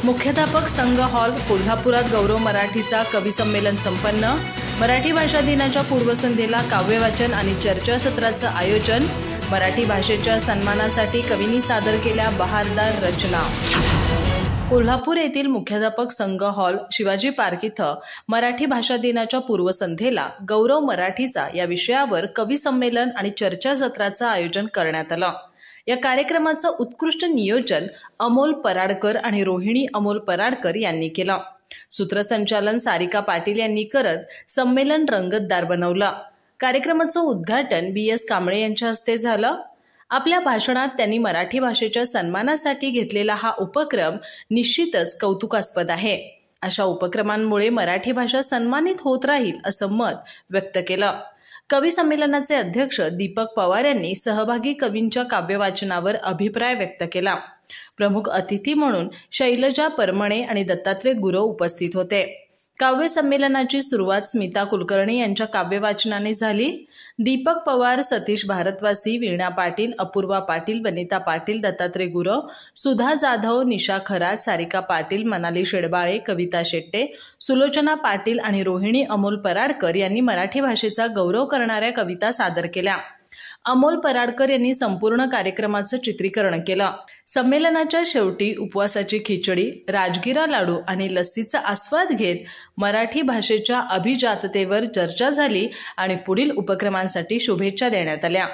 मुख्याध्यापक संघ हॉल कोल्हापुरात गौरव मराठीचा कवी संमेलन संपन्न। मराठी भाषा दिनाच्या पूर्वसंध्येला काव्यवाचन आणि चर्चासत्राचं आयोजन। मराठी भाषेच्या सन्मानासाठी कवींनी सादर केल्या बहारदार रचना। कोल्हापूर येथील मुख्याध्यापक संघ हॉल शिवाजी पार्क इथं मराठी भाषा दिनाच्या पूर्वसंध्येला गौरव मराठीचा या विषयावर कवी संमेलन आणि चर्चासत्राचं आयोजन करण्यात आलं। या कार्यक्रमाचं उत्कृष्ट नियोजन अमोल पराडकर आणि रोहिणी अमोल पराडकर यांनी केलं। सूत्रसंचालन सारिका पाटील यांनी करत संमेलन रंगतदार बनवलं। कार्यक्रमाचं उद्घाटन BS कांबळे यांच्या हस्ते झालं। आपल्या भाषणात त्यांनी मराठी भाषेच्या सन्मानासाठी घेतलेला हा उपक्रम निश्चितच कौतुकास्पद आहे। अशा उपक्रमांमुळे मराठी भाषा सन्मानित होत राहील असं मत व्यक्त केलं। कवी संमेलनाचे अध्यक्ष दीपक पवार यांनी सहभागी कवींच्या काव्यवाचनावर अभिप्राय व्यक्त केला। प्रमुख अतिथी म्हणून शैलजा परमणे आणि दत्तात्रय गुरव उपस्थित होते। काव्य संमेलनाची सुरुवात स्मिता कुलकर्णी यांच्या काव्यवाचनाने झाली। दीपक पवार, सतीश भारतवासी, वीणा पाटील, अपूर्वा पाटील, वनिता पाटील, दत्तात्रय गुरव, सुधा जाधव, निशा खरात, सारिका पाटील, मनाली शेडबाळे, कविता शेट्टे, सुलोचना पाटील आणि रोहिणी अमोल पराडकर यांनी मराठी भाषेचा गौरव करणाऱ्या कविता सादर केल्या। अमोल पराडकर यांनी संपूर्ण कार्यक्रमाचं चित्रीकरण केलं। संमेलनाच्या शेवटी उपवासाची खिचडी, राजगिरा लाडू आणि लस्सीचा आस्वाद घेत मराठी भाषेच्या अभिजाततेवर चर्चा झाली आणि पुढील उपक्रमांसाठी शुभेच्छा देण्यात आल्या।